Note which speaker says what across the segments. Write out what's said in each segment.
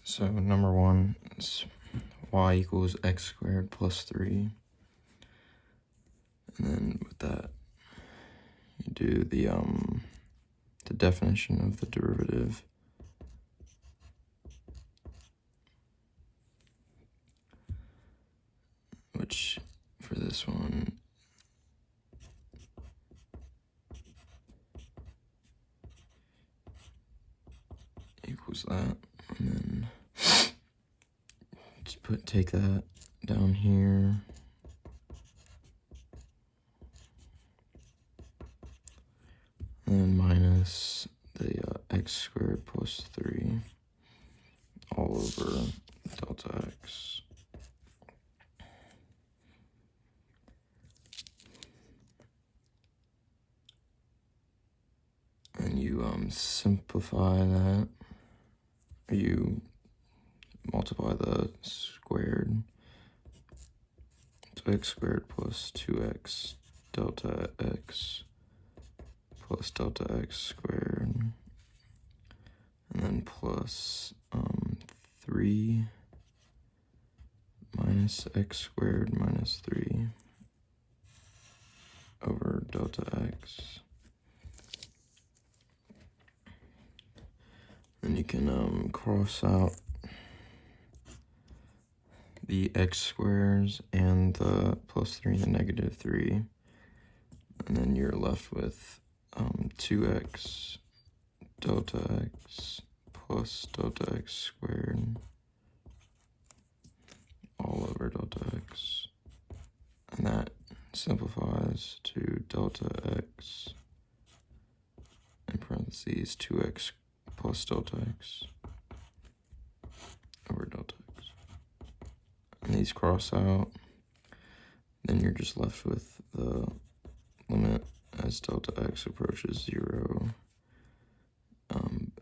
Speaker 1: So number one is y equals x squared plus 3. And then with that, you do the definition of the derivative. Which, for this one, equals that. And then just take that down here. And then minus the x squared plus 3 all over delta x. And you simplify that, or you multiply the squared, so x squared plus 2x delta x plus delta x squared, and then plus 3 minus x squared minus 3 over delta x. Then you can cross out the x squares and the plus 3 and the negative 3. And then you're left with 2x delta x plus delta x squared all over delta x. And that simplifies to delta x in parentheses 2x plus delta x over delta x. And these cross out, then you're just left with the limit as delta x approaches 0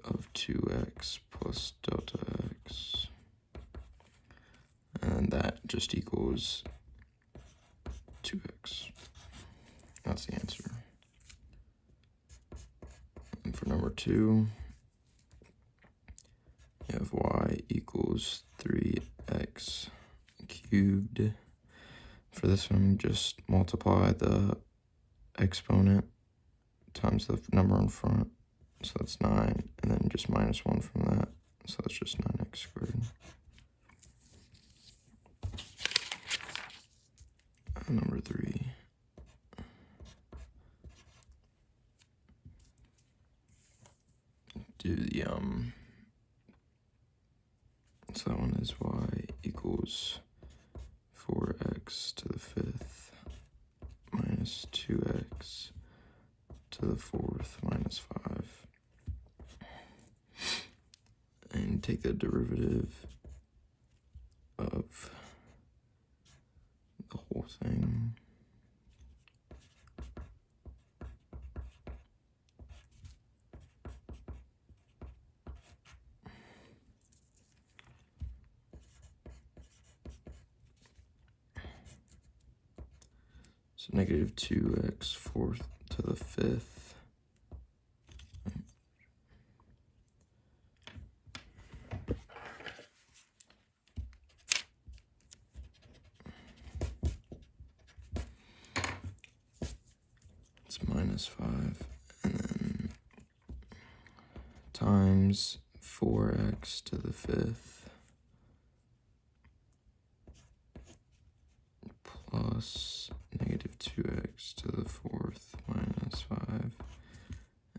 Speaker 1: of 2x plus delta x. And that just equals 2x. That's the answer. And for number 2, you have y equals 3x cubed. For this one, just multiply the exponent times the number in front, so that's 9, and then just minus 1 from that, so that's just 9x squared. And number 3, do the so that one is y equals 4x to the 5th minus 2x to the 4th minus 5. And take the derivative of the whole thing. So negative 2x 4th to the 5th. It's minus 5. And then times 4x to the 5th plus negative 2x to the 4th minus 5, and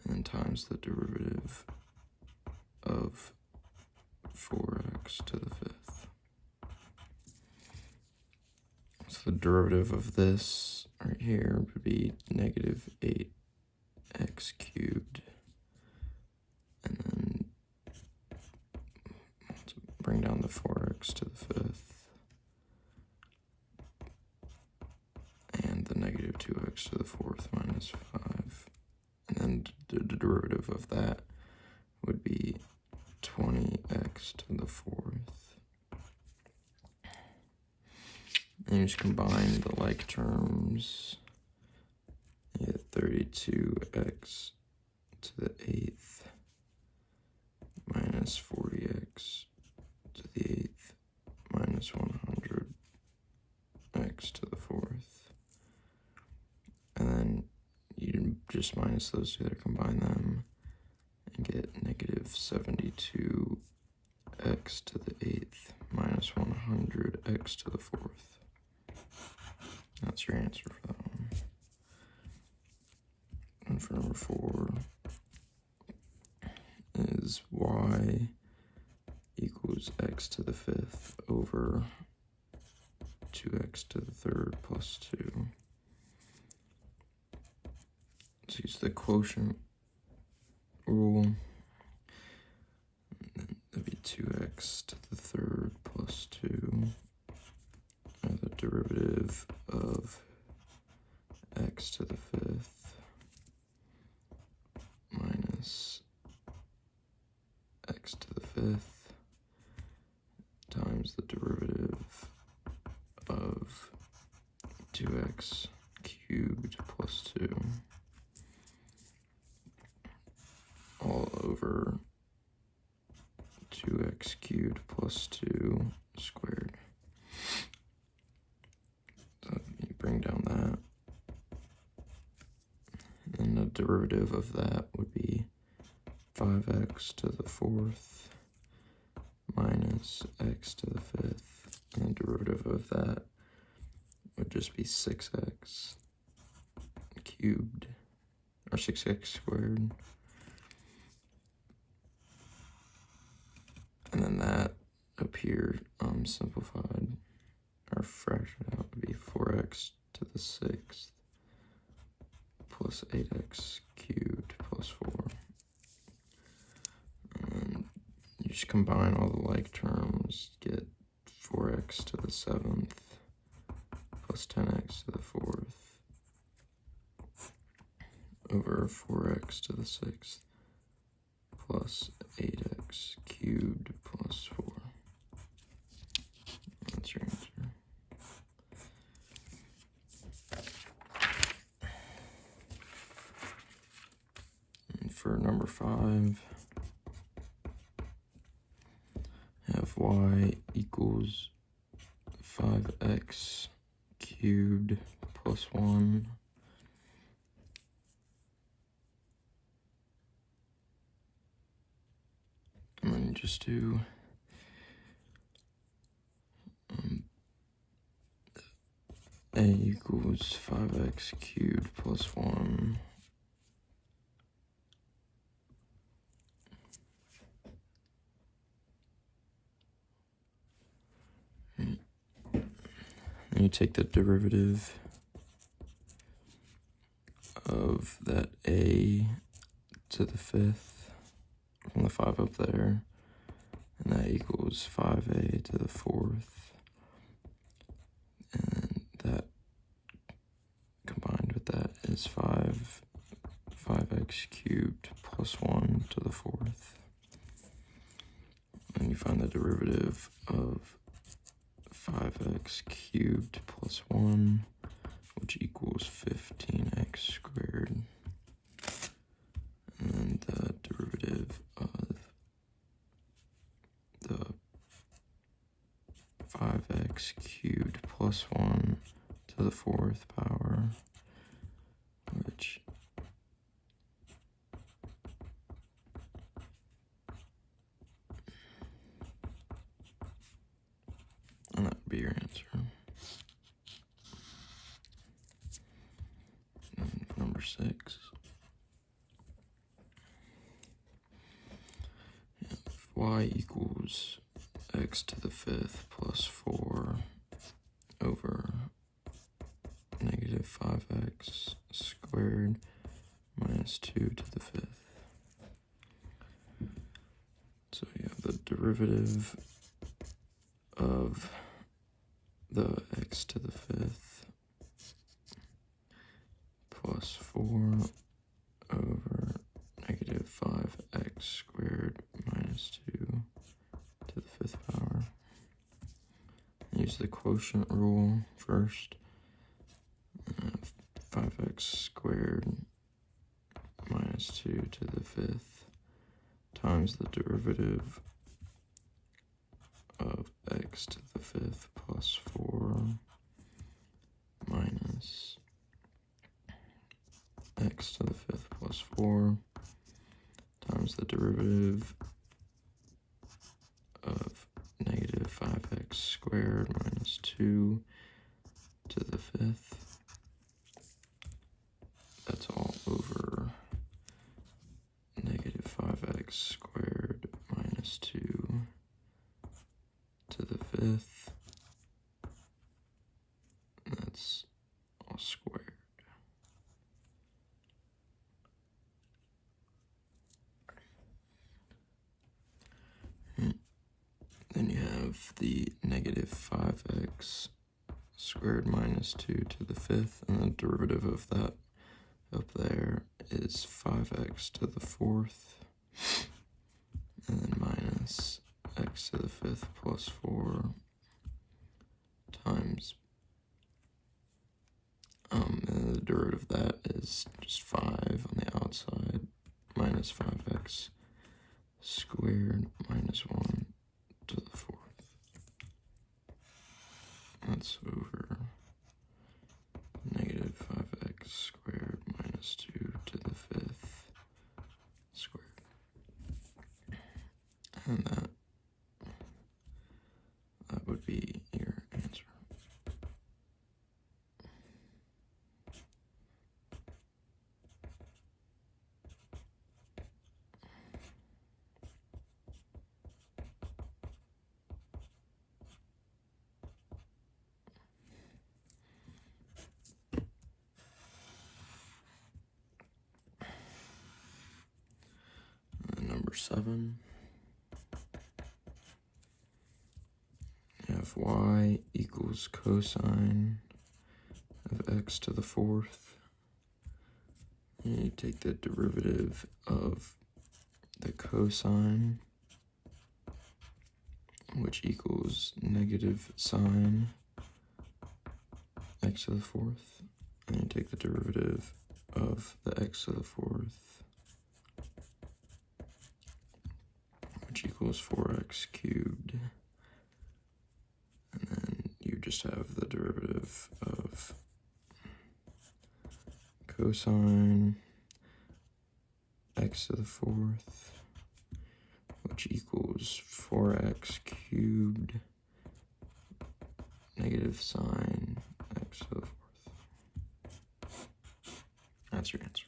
Speaker 1: then times the derivative of 4x to the 5th. So the derivative of this right here would be negative 8x cubed, and then bring down the 4x to the 5th, and the negative 2x to the 4th minus 5. And then the derivative of that would be 20x to the 4th. And you just combine the like terms. You get 32x to the 8th minus 40x just minus those together, combine them, and get negative 72 x to the 8th minus 100 x to the 4th. That's your answer for that one. And for number 4 is y equals x to the 5th over 2x to the 3rd plus 2. Let's use the quotient rule. That'd be 2x to the 3rd plus 2. And the derivative of x to the 5th minus x to the 5th times the derivative of 2x cubed plus 2 all over 2x cubed plus 2 squared. So you bring down that, and the derivative of that would be 5x to the 4th minus x to the 5th, and the derivative of that would just be 6x cubed, or 6x squared. And then that up here, simplified, or fractioned out, would be 4x to the 6th plus 8x cubed plus 4. And then you just combine all the like terms, get 4x to the 7th plus 10x to the 4th over 4x to the 6th plus 8x cubed plus 4. That's your answer. And for number 5, have y equals 5x cubed plus 1 and then just do a equals 5x cubed plus 1 and you take the derivative of that a to the 5th from the 5 up there, and that equals 5a to the 4th, and that combined with that is 5x cubed plus 1 to the 4th, and you find the derivative of 5x cubed plus 1, which equals 15x squared, and the derivative of the 5x cubed plus 1 to the 4th power, which and that would be your answer. And for number 6, if y equals x to the 5th plus 4 over negative 5x squared minus 2 to the 5th. So you have the derivative of the x to the 5th plus 4 over negative 5x squared minus 2 to the 5th power. Use the quotient rule first. 5x squared minus 2 to the 5th times the derivative of x to the 5th plus 4 minus x to the fifth plus 4 times the derivative of negative 5x squared minus 2 to the fifth. That's all over negative 5x squared minus 2 to the fifth. That's all squared. Then you have the negative 5x squared minus 2 to the fifth, and the derivative of that up there is 5x to the fourth, and then minus x to the fifth plus 4 times, and the derivative of that is just 5 on the outside, minus 5x squared minus 1 to the fourth. That's over negative 5x squared minus 2 to the fifth squared. And that would be your answer. Number 7, you have y equals cosine of x to the fourth. And you take the derivative of the cosine, which equals negative sine x to the fourth. And you take the derivative of the x to the fourth, which equals 4x cubed. And then you just have the derivative of cosine x to the fourth, which equals 4x cubed negative sine x to the fourth. That's your answer.